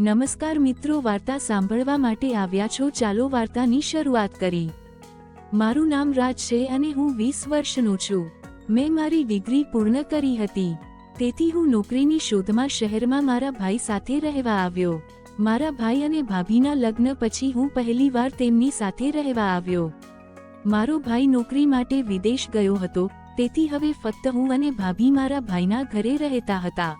નમસ્કાર મિત્રો, વાર્તા સાંભળવા માટે આવ્યા છો? ચાલો વાર્તાની શરૂઆત કરી। મારું નામ રાજ છે અને હું 20 વર્ષનો છું। મેં મારી ડિગ્રી પૂર્ણ કરી હતી, તેથી હું નોકરીની શોધમાં શહેરમાં મારા ભાઈ સાથે રહેવા આવ્યો। મારા ભાઈ અને ભાભીના લગ્ન પછી હું પહેલીવાર તેમની સાથે રહેવા આવ્યો। મારો ભાઈ નોકરી માટે વિદેશ ગયો હતો, તેથી હવે ફક્ત હું અને ભાભી મારા ભાઈના ઘરે રહેતા હતા।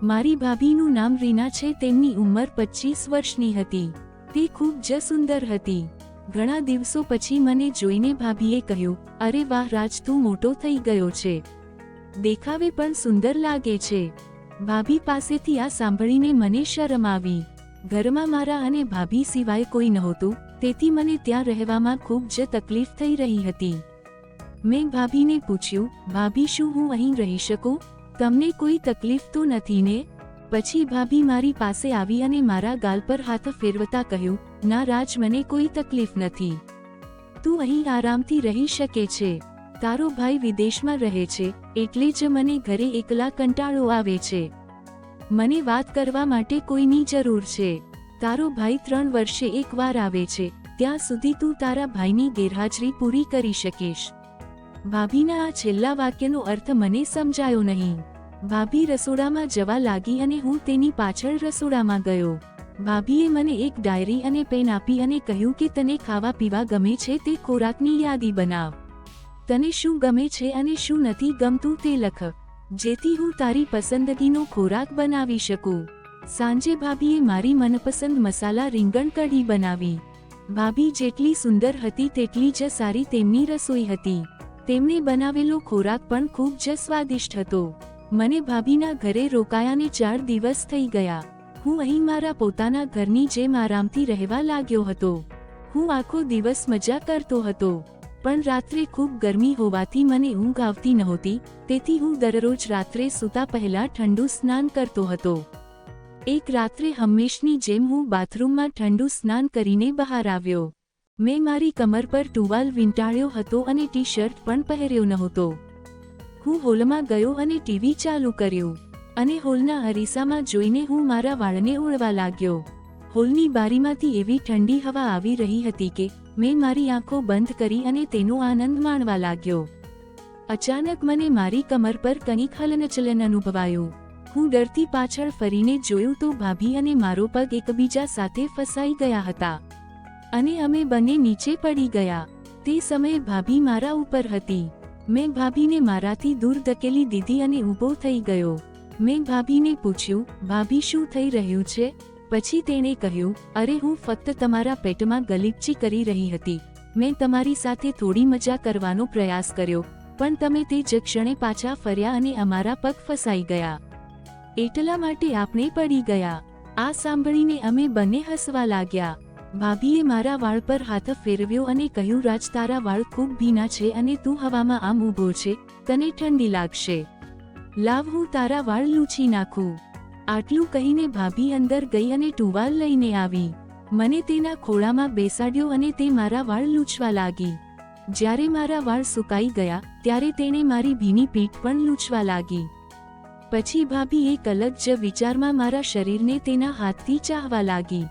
મારી ભાભીનું નામ રીના છે। તેમની ઉંમર 25 વર્ષની હતી। તે ખૂબ જ સુંદર હતી। ઘણા દિવસો પછી મને જોઈને ભાભીએ કહ્યું, અરે વાહ રાજ, તું મોટો થઈ ગયો છે, દેખાવે પણ સુંદર લાગે છે। ભાભી પાસેથી આ સાંભળીને મને શરમ આવી। ઘરમાં મારા અને ભાભી સિવાય કોઈ નહોતું, તેથી મને ત્યાં રહેવામાં ખૂબ જ તકલીફ થઈ રહી હતી। મેં ભાભીને પૂછ્યું, ભાભી શું હું અહીં રહી શકું? તમને કોઈ તકલીફ તો નથી ને? પછી ભાભી મારી પાસે આવી અને મારા ગાલ પર હાથ ફેરવતા કહ્યું, ના રાજ, મને કોઈ તકલીફ નથી, તું અહીં આરામથી રહી શકે છે। તારો ભાઈ વિદેશમાં રહે છે, એટલે જ મને ઘરે એકલા કંટાળો આવે છે। મને વાત કરવા માટે કોઈની જરૂર છે। તારો ભાઈ 3 વર્ષે એકવાર આવે છે, ત્યાં સુધી તું તારા ભાઈની ગેરહાજરી પૂરી કરી શકીશ। ભાભીના આ છેલ્લા વાક્યનો અર્થ મને સમજાયો નહીં। ભાભી રસોડામાં જવા લાગી અને હું તેની પાછળ રસોડામાં ગયો। ભાભીએ મને એક ડાયરી અને પેન આપી અને કહ્યું કે તને ખાવા પીવા ગમે છે તે ખોરાકની યાદી બનાવ। તને શું ગમે છે અને શું નથી ગમતું તે લખ, જેથી હું તારી પસંદગીનો ખોરાક બનાવી શકું। સાંજે ભાભીએ મારી મનપસંદ મસાલા રીંગણ કઢી બનાવી। ભાભી જેટલી સુંદર હતી તેટલી જ સારી તેમની રસોઈ હતી। તેમણે બનાવેલો ખોરાક પણ ખૂબ જ સ્વાદિષ્ટ હતો। મને ભાભીના ઘરે રોકાયાને 4 દિવસ થઈ ગયા। હું અહીં મારા પોતાના ઘરની જેમ આરામથી રહેવા લાગ્યો હતો। હું આખો દિવસ મજા કરતો હતો, પણ રાત્રે ખૂબ ગરમી હોવાથી મને ઊંઘ આવતી નહોતી, તેથી હું દરરોજ રાત્રે સૂતા પહેલા ઠંડુ સ્નાન કરતો હતો। એક રાત્રે હંમેશની જેમ હું બાથરૂમમાં ઠંડુ સ્નાન કરીને બહાર આવ્યો। મેં મારી કમર પર ટુવાલ વીંટાળ્યો હતો અને ટી-શર્ટ પણ પહેર્યો નહોતો। હું હોલમાં ગયો અને ટીવી ચાલુ કર્યું, અને હોલના અરીસામાં જોઈને હું મારા વાળને ઓળવા લાગ્યો। હોલની બારીમાંથી એવી ઠંડી હવા આવી રહી હતી કે મેં મારી આંખો બંધ કરી અને તેનો આનંદ માણવા લાગ્યો। અચાનક મને મારી કમર પર કંઈક હલનચલન અનુભવાયું। હું ડરથી પાછળ ફરીને જોયું તો ભાભી અને મારો પગ એકબીજા સાથે ફસાઈ ગયા હતા અને અમે બંને નીચે પડી ગયા। તે સમયે ભાભી મારા ઉપર હતી। મેં ભાભીને મારાથી દૂર ધકેલી દીધી અને ઊભો થઈ ગયો। મેં ભાભીને પૂછ્યું, ભાભી શું થઈ રહ્યું છે? પછી તેણે કહ્યું, અરે હું ફક્ત તમારા પેટમાં ગલીચી કરી રહી હતી। મેં તમારી સાથે થોડી મજા કરવાનો પ્રયાસ કર્યો, પણ તમે તે જ ક્ષણે પાછા ફર્યા અને અમારા પગ ફસાઈ ગયા, એટલા માટે આપણે પડી ગયા। આ સાંભળીને અમે બંને હસવા લાગ્યા। ભાભીએ મારા વાળ પર હાથ ફેરવ્યો અને કહ્યું, રાજ, તારા વાળ ખૂબ ભીના છે અને તું હવામાં આમ ઊભો છે, તને ઠંડી લાગશે, લાવ હું તારા વાળ લૂછી નાખું। આટલું કહીને ભાભી અંદર ગઈ અને ટુવાલ લઈને આવી, મને તેના ખોળામાં બેસાડ્યો અને તે મારા વાળ લૂછવા લાગી। જ્યારે મારા વાળ સુકાઈ ગયા ત્યારે તેણે મારી ભીની પીઠ પણ લૂછવા લાગી। પછી ભાભી એક અલગ જ વિચારમાં મારા શરીરને તેના હાથથી ચાહવા લાગી।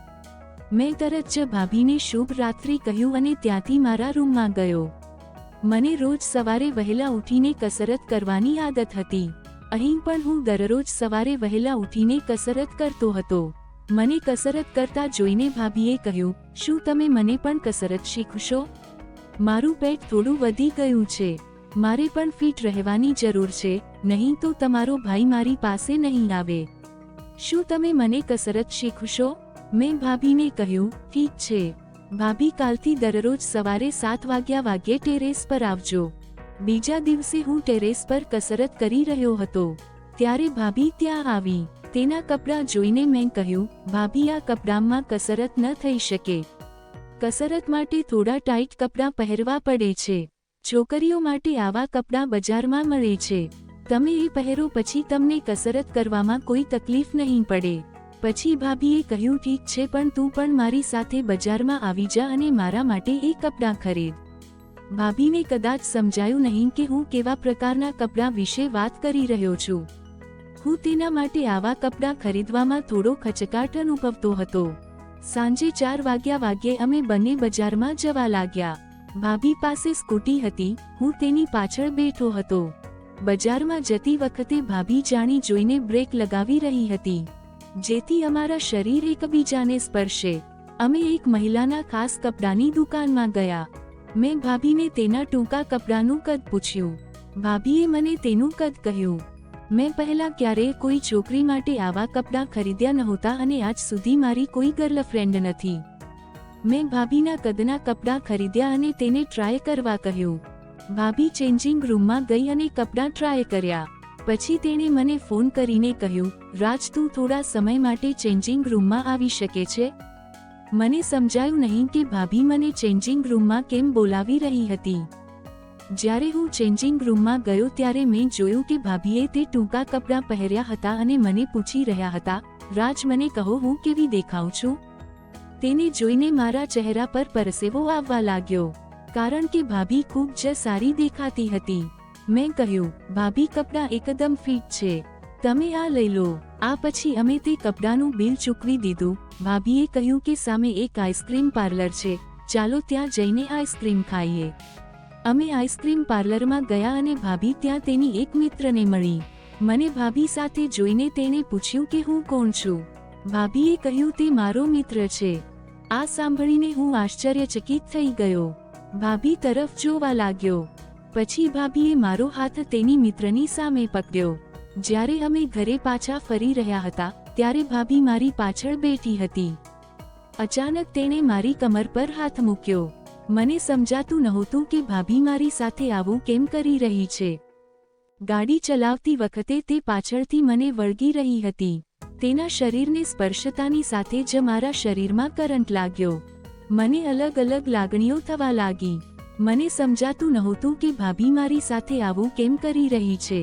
મેં તરત જ ભાભીને શુભ રાત્રિ કહ્યું અને ત્યાંથી મારા રૂમમાં ગયો। મને રોજ સવારે વહેલા ઉઠીને કસરત કરવાની આદત હતી। અહીં પણ હું દરરોજ સવારે વહેલા ઉઠીને કસરત કરતો હતો। મને કસરત કરતા જોઈને ભાભીએ કહ્યું, શું તમે મને પણ કસરત શીખવશો? મારું પેટ થોડું વધી ગયું છે, મારે પણ ફિટ રહેવાની જરૂર છે, નહીં તો તમારો ભાઈ મારી પાસે નહીં આવે। શું તમે મને કસરત શીખવશો? મેં ભાભીને કહ્યું, ઠીક છે ભાભી, કાલથી દરરોજ સવારે 7 વાગ્યે ટેરેસ પર આવજો। બીજા દિવસે હું ટેરેસ પર કસરત કરી રહ્યો હતો, ત્યારે ભાભી ત્યાં આવી। તેના કપડાં જોઈને મેં કહ્યું, ભાભી, આ કપડાંમાં કસરત ન થઈ શકે, કસરત માટે થોડા ટાઈટ કપડાં પહેરવા પડે છે। છોકરીઓ માટે આવા કપડાં બજારમાં મળે છે, તમે એ પહેરો, પછી તમને કસરત કરવામાં કોઈ તકલીફ નહીં પડે। પછી ભાભીએ કહ્યું, ઠીક છે, પણ તું પણ મારી સાથે બજારમાં આવી જા અને મારા માટે એ કપડાં ખરીદ। ભાભીને કદાચ સમજાયું નહીં કે હું કેવા પ્રકારના કપડાં વિશે વાત કરી રહ્યો છું। હું તેના માટે આવા કપડાં ખરીદવામાં થોડો ખચકાટ અનુભવતો હતો. સાંજે 4 વાગ્યે અમે બંને બજારમાં જવા લાગ્યા. ભાભી પાસે સ્કૂટી હતી, હું તેની પાછળ બેઠો હતો. બજારમાં જતી વખતે ભાભી જાણી જોઈને બ્રેક લગાવી રહી હતી, જેથી અમારા શરીર એકબીજાને સ્પર્શે. અમે એક મહિલાના ખાસ કપડાની દુકાનમાં ગયા. મેં ભાભીને તેના ટૂંકા કપડાનું કદ પૂછ્યું. ભાભીએ મને તેનું કદ કહ્યું. મેં પહેલા ક્યારેય કોઈ છોકરી માટે આવા કપડાં ખરીદ્યા નહોતા અને આજ સુધી મારી કોઈ ગર્લફ્રેન્ડ નથી. મેં ભાભીના કદના કપડાં ખરીદ્યા અને તેને ટ્રાય કરવા કહ્યું. ભાભી ચેન્જિંગ રૂમમાં ગઈ અને કપડાં ટ્રાય કર્યા. પછી તેણે મને ફોન કરીને કહ્યું, રાજ, તું થોડા સમય માટે ચેન્જિંગ રૂમમાં આવી શકે છે? મને સમજાયું નહીં કે ભાભી મને ચેન્જિંગ રૂમમાં કેમ બોલાવી રહી હતી. જ્યારે હું ચેન્જિંગ રૂમમાં ગયો ત્યારે મેં જોયું કે ભાભીએ તે ટૂંકા કપડાં પહેર્યા હતા અને મને પૂછી રહ્યા હતા, રાજ, મને કહો, હું કેવી દેખાઉં છું? તેને જોઈને મારા ચહેરા પર પરસેવો આવવા લાગ્યો, કારણ કે ભાભી ખૂબ જ સારી દેખાતી હતી. મેં કહ્યું, ભાભી, કપડાં એકદમ ફિટ છે, તમે આ લઈ લો. આ પછી અમે તે કપડાનું બિલ ચૂકવી દીધું. ભાભીએ કહ્યું કે સામે એક આઈસ્ક્રીમ પાર્લર છે, ચાલો ત્યાં જઈને આઈસ્ક્રીમ ખાઈએ. અમે આઈસ્ક્રીમ પાર્લરમાં ગયા અને ભાભી ત્યાં તેની એક મિત્રને મળી. મને ભાભી સાથે જોઈને તેણે પૂછ્યું કે હું કોણ છું. ભાભીએ કહ્યું, તે મારો મિત્ર છે. આ સાંભળીને હું આશ્ચર્યચકિત થઈ ગયો. ભાભી તરફ જોવા લાગ્યો. પછી ભાભીએ મારો હાથ તેની મિત્રની સામે પકડ્યો. જ્યારે અમે ઘરે પાછા ફરી રહ્યા હતા ત્યારે ભાભી મારી પાછળ બેઠી હતી. અચાનક તેણે મારી કમર પર હાથ મૂક્યો. મને સમજાતું નહોતું કે ભાભી મારી સાથે આવું કેમ કરી રહી છે. ગાડી ચલાવતી વખતે તે પાછળથી મને વળગી રહી હતી. તેના શરીરને સ્પર્શતાની સાથે જ મારા શરીરમાં કરંટ લાગ્યો. મને અલગ અલગ લાગણીઓ થવા લાગી. મને સમજાતું નહોતું કે ભાભી મારી સાથે આવું કેમ કરી રહી છે.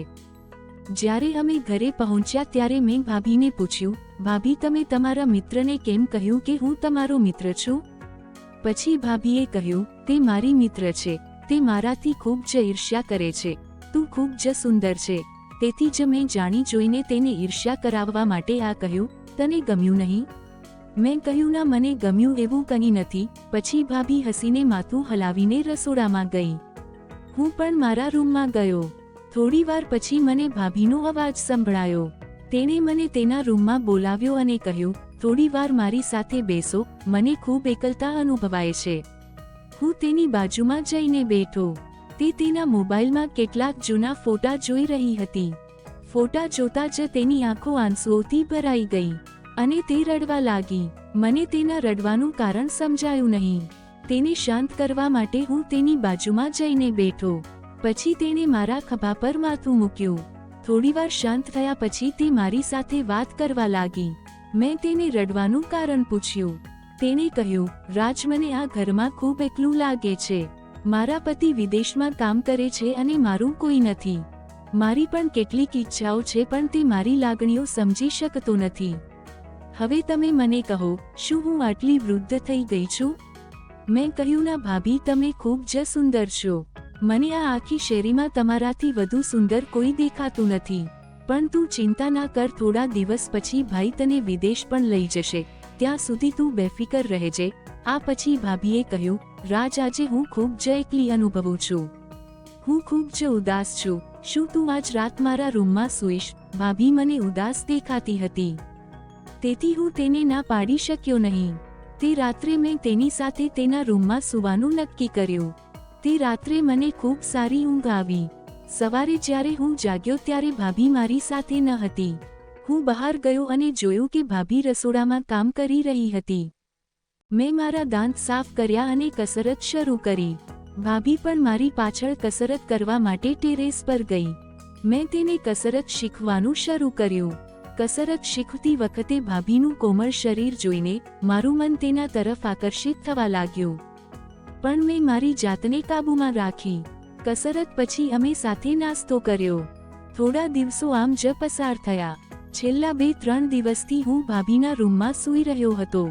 જ્યારે અમે ઘરે પહોંચ્યા ત્યારે મેં ભાભીને પૂછ્યું, ભાભી, તમે તમારા મિત્રને કેમ કહ્યું કે હું તમારો મિત્ર છું? પછી ભાભીએ કહ્યું, તે મારી મિત્ર છે, તે મારાથી ખૂબ જ ઈર્ષ્યા કરે છે. તું ખૂબ જ સુંદર છે, તેથી જ મેં જાણી જોઈને તેને ઈર્ષ્યા કરાવવા માટે આ કહ્યું. તને ગમ્યું નહીં? મેં કહ્યું, ના, મને ગમ્યું એવું કંઈ નથી. પછી ભાભી હસીને માથું હલાવીને રસોડામાં ગઈ. હું પણ મારા રૂમમાં ગયો. થોડી વાર પછી મને ભાભીનો અવાજ સંભળાયો. તેણે મને તેના રૂમમાં બોલાવ્યો અને કહ્યું, થોડી વાર મારી સાથે બેસો, મને ખૂબ એકલતા અનુભવાય છે. હું તેની બાજુમાં જઈને બેઠો. તે તેના મોબાઈલમાં કેટલાક જૂના ફોટા જોઈ રહી હતી. ફોટા જોતા જ તેની આંખો આંસુઓથી ભરાઈ ગઈ અને તે રડવા લાગી. મને તેના રડવાનું કારણ સમજાયું નહીં. તેને શાંત કરવા માટે હું તેની બાજુમાં જઈને બેઠો. પછી તેણે મારા ખભા પર માથું મૂક્યું. થોડીવાર શાંત થયા પછી તે મારી સાથે વાત કરવા લાગી. મેં તેને રડવાનું કારણ પૂછ્યું. તેણે કહ્યું, રાજ, મને આ ઘરમાં ખૂબ એકલું લાગે છે. મારા પતિ વિદેશમાં કામ કરે છે અને મારું કોઈ નથી. મારી પણ કેટલીક ઈચ્છાઓ છે પણ તે મારી લાગણીઓ સમજી શકતો નથી. હવે તમે મને કહો, શું હું આટલી વૃદ્ધ થઈ ગઈ છું? મેં કહ્યું, ના ભાભી, તમે ખૂબ જ સુંદર છો. મને આ આખી શેરીમાં તમારાથી વધુ સુંદર કોઈ દેખાતું નથી. પણ તું ચિંતા ના કર, થોડા દિવસ પછી ભાઈ તને વિદેશ પણ લઈ જશે. ત્યાં સુધી તું બેફિકર રહેજે. આ પછી ભાભીએ કહ્યું, રાજ, આજે હું ખૂબ જ એકલી અનુભવું છું. હું ખૂબ જ ઉદાસ છું. શું તું આજ રાત મારા રૂમમાં સૂઈશ? ભાભી મને ઉદાસ દેખાતી હતી, તેથી હું તેને ના પાડી શક્યો નહીં. તે રાત્રે મેં તેની સાથે તેના રૂમમાં સૂવાનું નક્કી કર્યું. તે રાત્રે મને ખૂબ સારી ઊંઘ આવી. સવારે જ્યારે હું જાગ્યો ત્યારે ભાભી મારી સાથે ન હતી. હું બહાર ગયો અને જોયું કે ભાભી રસોડામાં કામ કરી રહી હતી. મેં મારા દાંત સાફ કર્યા અને કસરત શરૂ કરી. ભાભી પણ મારી પાછળ કસરત કરવા માટે ટેરેસ પર ગઈ. મેં તેને કસરત શીખવાનું શરૂ કર્યું. કસરત શીખતી વખતે ભાભીનું કોમળ શરીર જોઈને મારું મન તેના તરફ આકર્ષિત થવા લાગ્યું. પણ મેં મારી જાતને કાબૂમાં રાખી. કસરત પછી અમે સાથે નાસ્તો કર્યો. થોડા દિવસો આમ જ પસાર થયા. છેલ્લા 2-3 દિવસથી હું ભાભીના રૂમમાં સૂઈ રહ્યો હતો.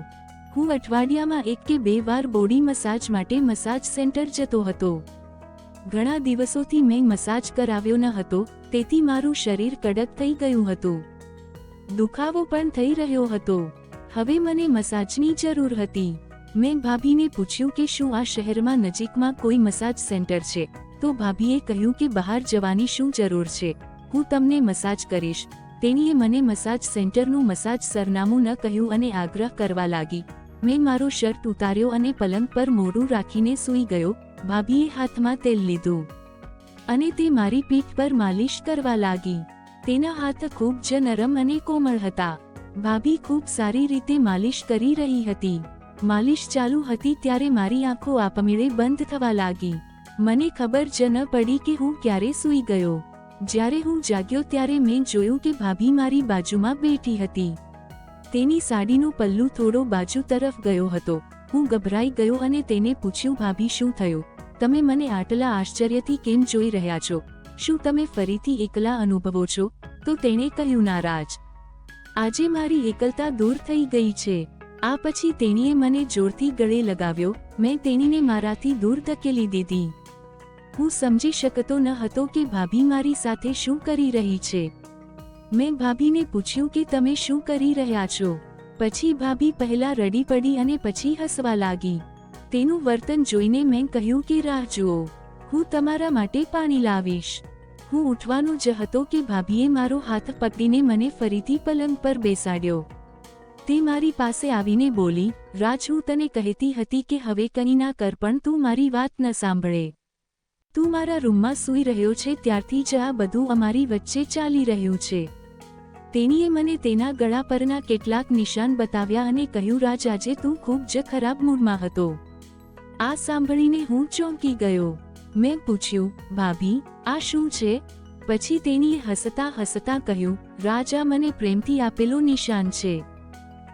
હું અઠવાડિયામાં 1 કે 2 વાર બોડી મસાજ માટે મસાજ સેન્ટર જતો હતો. ઘણા દિવસોથી મેં મસાજ કરાવ્યો ન હતો, તેથી મારું શરીર કડક થઈ ગયું હતું. દુખાવો પણ થઈ રહ્યો હતો. હવે મને મસાજની જરૂર હતી. મેં ભાભીને પૂછ્યું કે શું આ શહેરમાં નજીકમાં કોઈ મસાજ સેન્ટર છે, તો ભાભીએ કહ્યું કે બહાર જવાની શું જરૂર છે, હું તમને મસાજ કરીશ. તેણીએ મને મસાજ સેન્ટરનું મસાજ સરનામું ન કહ્યું અને આગ્રહ કરવા લાગી. મેં મારો શર્ટ ઉતાર્યો અને પલંગ પર મોઢું રાખીને સૂઈ ગયો. ભાભીએ હાથમાં તેલ લીધું અને તે મારી પીઠ પર માલિશ કરવા લાગી. તેના હાથ ખૂબ જ નરમ અને કોમળ હતા. ભાભી ખૂબ સારી રીતે માલિશ કરી રહી હતી. માલિશ ચાલુ હતી ત્યારે મારી આંખો આપમેળે બંધ થવા લાગી. મને ખબર જ ન પડી કે હું ક્યારે સૂઈ ગયો. જ્યારે હું જાગ્યો ત્યારે મેં જોયું કે ભાભી મારી બાજુમાં બેઠી હતી. તેની સાડીનો પલ્લુ થોડો બાજુ તરફ ગયો હતો. હું ગભરાઈ ગયો અને તેને પૂછ્યું, ભાભી શું થયું? તમે મને આટલા આશ્ચર્યથી કેમ જોઈ રહ્યા છો? શું તમે ફરીથી એકલા અનુભવો છો? તો તેણે કહ્યું, નારાજ. આજે મારી એકલતા દૂર થઈ ગઈ છે. આ પછી તેણીએ મને જોરથી ગળે લગાવ્યો. મેં તેણીને મારાથી દૂર ધકેલી દીધી. હું સમજી શકતો ન હતો કે ભાભી મારી સાથે શું કરી રહી છે. મેં ભાભીને પૂછ્યું કે તમે શું કરી રહ્યા છો? પછી ભાભી પહેલા રડી પડી અને પછી હસવા લાગી. તેનું વર્તન જોઈને મેં કહ્યું કે રાહ જુઓ, હું તમારા માટે પાણી લાવીશ. હું ઉઠવાનો જ હતો કે ભાભીએ મારો હાથ પકડીને મને ફરીથી પલંગ પર બેસાડ્યો. તે મારી પાસે આવીને બોલી, રાજ, હું તને કહેતી હતી કે હવે કંઈ ના કર, પણ તું મારી વાત ન સાંભળે. તું મારા રૂમમાં સૂઈ રહ્યો છે ત્યારથી જ આ બધું અમારી વચ્ચે ચાલી રહ્યું છે. તેણીએ મને તેના ગળા પરના કેટલાક નિશાન બતાવ્યા અને કહ્યું, રાજ, આજે તું ખૂબ જ ખરાબ મૂડમાં હતો. આ સાંભળીને હું ચોંકી ગયો. મેં પૂછ્યું, ભાભી, આ શું છે? પછી તેણીએ હસતા હસતા કહ્યું, રાજ, આ મને પ્રેમથી આપેલો નિશાન છે.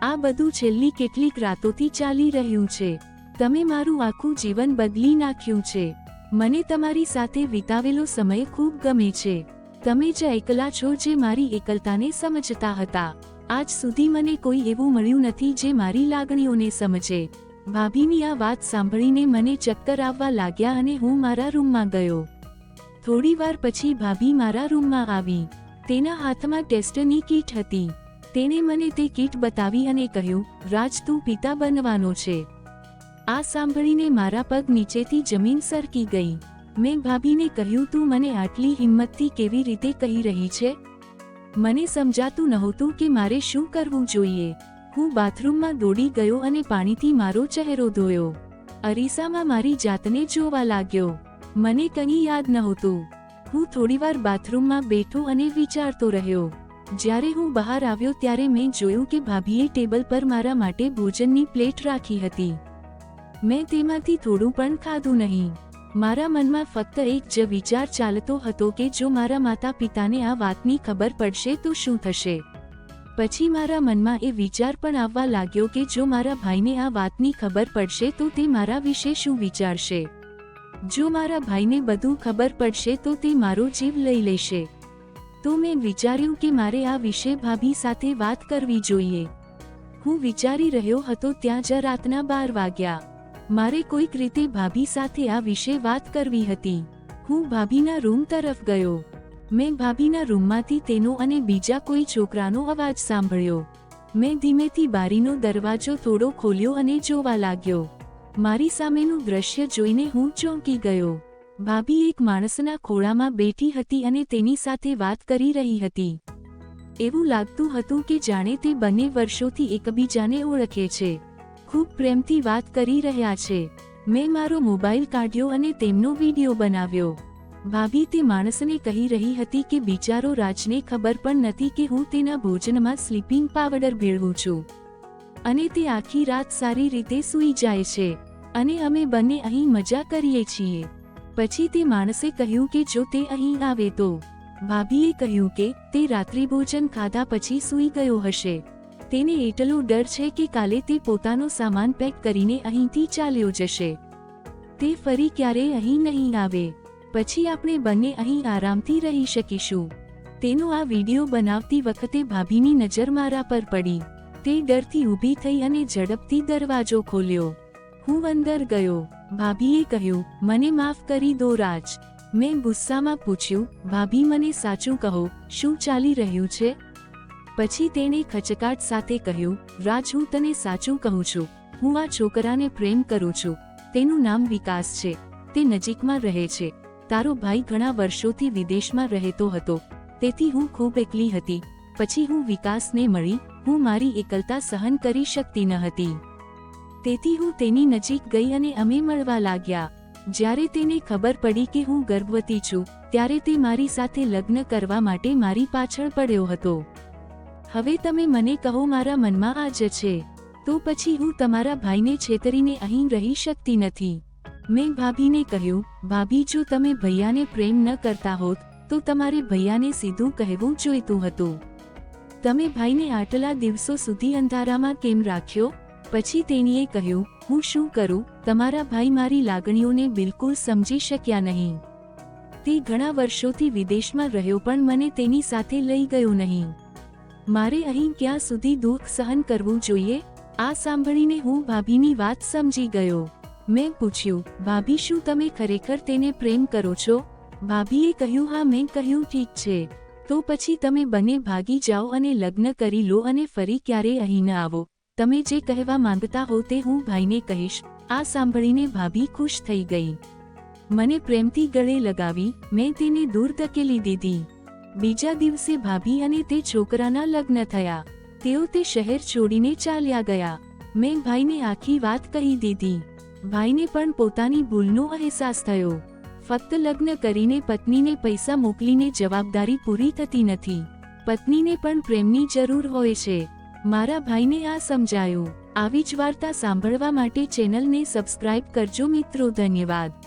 આ બધું છેલ્લી કેટલીક રાતોથી ચાલી રહ્યું છે. તમે મારું આખું જીવન બદલી નાખ્યું છે. મને તમારી સાથે વિતાવેલો સમય ખૂબ ગમે છે. તમે જ એકલા છો જે મારી એકલતાને સમજતા હતા. આજ સુધી મને કોઈ એવું મળ્યું નથી જે મારી લાગણીઓને સમજે. ભાભીની આ વાત સાંભળીને મને ચક્કર આવવા લાગ્યા અને હું મારા રૂમમાં ગયો. થોડી વાર પછી ભાભી મારા રૂમમાં આવી. તેના હાથમાં ટેસ્ટની કીટ હતી. તેણે મને તે કીટ બતાવી અને કહ્યું, રાજ, તું પિતા બનવાનો છે. આ સાંભળીને મારા પગ નીચેથી જમીન સરકી ગઈ. મેં ભાભીને કહ્યું, તું મને આટલી હિંમતથી કેવી રીતે કહી રહી છે? મને સમજાતું નહોતું કે મારે શું કરવું જોઈએ. હું બાથરૂમમાં દોડી ગયો અને પાણીથી મારો ચહેરો ધોયો. અરીસામાં મારી જાતને જોવા લાગ્યો. મને કંઈ યાદ નહોતું. હું થોડીવાર બાથરૂમમાં બેઠો અને વિચારતો રહ્યો. જ્યારે હું બહાર આવ્યો ત્યારે મેં જોયું કે ભાભીએ ટેબલ પર મારા માટે ભોજનની પ્લેટ રાખી હતી. મેં તેમાંથી થોડું પણ ખાધું નહીં. મારા મનમાં ફક્ત એક જ વિચાર ચાલતો હતો કે જો મારા માતા પિતાને આ વાતની ખબર પડશે તો શું થશે. પછી મારા મનમાં એ વિચાર પણ આવવા લાગ્યો કે જો મારા ભાઈને આ વાતની ખબર પડશે તો તે મારા વિશે શું વિચારશે. જો મારા ભાઈને બધું ખબર પડશે તો તે મારો જીવ લઈ લેશે. તો મેં વિચાર્યું કે મારે આ વિશે ભાભી સાથે વાત કરવી જોઈએ. હું વિચારી રહ્યો હતો ત્યાં જ રાતના 12 વાગ્યા. મારે કોઈક રીતે ભાભી સાથે આ વિશે વાત કરવી હતી. હું ભાભીના રૂમ તરફ ગયો. મેં ભાભીના રૂમમાંથી તેનો અને બીજા કોઈ છોકરાનો અવાજ સાંભળ્યો. મેં ધીમેથી બારીનો દરવાજો થોડો ખોલ્યો અને જોવા લાગ્યો. મારી સામેનું દ્રશ્ય જોઈને હું ચોંકી ગયો. ભાભી એક માણસના ખોળામાં બેઠી હતી અને તેની સાથે વાત કરી રહી હતી. એવું લાગતું હતું કે જાણે તે બંને વર્ષોથી એકબીજાને ઓળખે છે. ખૂબ પ્રેમથી વાત કરી રહ્યા છે. મેં મારો મોબાઈલ કાઢ્યો અને તેમનો વિડીયો બનાવ્યો. ભાભી તે માણસને કહી રહી હતી કે બિચારો રાજને ખબર પણ નથી કે હું તેના ભોજનમાં સ્લીપિંગ પાવડર ભેળવું છું અને તે આખી રાત સારી રીતે સૂઈ જાય છે અને અમે બંને અહીં મજા કરીએ છીએ. પછી તે માણસે કહ્યું કે જો તે અહીં આવે તો. ભાભીએ કહ્યું કે તે રાત્રિભોજન ખાધા પછી સૂઈ ગયો હશે. તેને એટલો ડર છે કે કાલે તે પોતાનો સામાન પેક કરીને અહીંથી ચાલ્યો જશે. તે ફરી ક્યારેય અહીં નહીં આવે. પછી આપણે બંને અહીં આરામથી રહી શકીશું. તેનો આ વિડીયો બનાવતી વખતે ભાભીની નજર મારા પર પડી. તે ડરથી ઊભી થઈ અને ઝડપથી દરવાજો ખોલ્યો. હું અંદર ગયો. ભાભીએ કહ્યું, મને માફ કરી દો રાજ. મેં ગુસ્સામાં પૂછ્યું, ભાભી મને સાચું કહો, શું ચાલી રહ્યું છે? પછી તેણે ખચકાટ સાથે કહ્યું, રાજ હું તને સાચું કહું છું, હું આ છોકરાને પ્રેમ કરું છું. તેનું નામ વિકાસ છે. તે નજીકમાં રહે છે. તારો ભાઈ ઘણા વર્ષોથી વિદેશમાં રહેતો હતો, તેથી હું ખૂબ એકલી હતી. પછી હું વિકાસને મળી. હું મારી એકલતા સહન કરી શકતી ન હતી, તેથી હું તેની નજીક ગઈ અને અમે મળવા લાગ્યા. જ્યારે તેને ખબર પડી કે હું ગર્ભવતી છું, ત્યારે તે મારી સાથે લગ્ન કરવા માટે મારી પાછળ પડ્યો હતો. હવે તમે મને કહો, મારા મનમાં આ જ છે, તો પછી હું તમારા ભાઈને છેતરીને અહીં રહી શકતી નથી. મેં ભાભીને કહ્યું, ભાભી જો તમે ભૈયાને પ્રેમ ન કરતા હોત તો તમારે ભૈયાને સીધું કહેવું જોઈતું હતું. તમે ભાઈને આટલા દિવસો સુધી અંધારામાં કેમ રાખ્યો? પછી તેણીએ કહ્યું, હું શું કરું, તમારા ભાઈ મારી લાગણીઓને બિલકુલ સમજી શક્યા નહીં. તે ઘણા વર્ષોથી વિદેશમાં રહ્યો પણ મને તેની સાથે લઈ ગયો નહીં. મારે અહીં ક્યાં સુધી દુઃખ સહન કરવું જોઈએ? આ સાંભળીને હું ભાભીની વાત સમજી ગયો. મેં પૂછ્યું, ભાભી શું તમે ખરેખર તેને પ્રેમ કરો છો? ભાભીએ કહ્યું, હા. મેં કહ્યું, ઠીક છે, તો પછી તમે બંને ભાગી જાઓ અને લગ્ન કરી લો અને ફરી ક્યારેય અહીં ન આવો. તમે જે કહેવા માંગતા હો તે હું ભાઈને કહીશ. આ સાંભળીને ભાભી ખુશ થઈ ગઈ. મને પ્રેમથી ગળે લગાવી. મેં તેને દૂર ધકેલી દીધી. બીજા દિવસે ભાભી અને તે છોકરાના લગ્ન થયા. તેઓ તે શહેર છોડીને ચાલ્યા ગયા. મેં ભાઈને આખી વાત કહી દીધી. ભાઈને પણ પોતાની ભૂલનો અહેસાસ થયો. ફક્ત લગ્ન કરીને પત્નીને પૈસા મોકલીને જવાબદારી પૂરી થતી નથી. પત્નીને પણ પ્રેમની જરૂર હોય છે. મારા ભાઈને આ સમજાયું. આવી જ વાર્તા સાંભળવા માટે ચેનલને સબસ્ક્રાઇબ કરજો મિત્રો. ધન્યવાદ.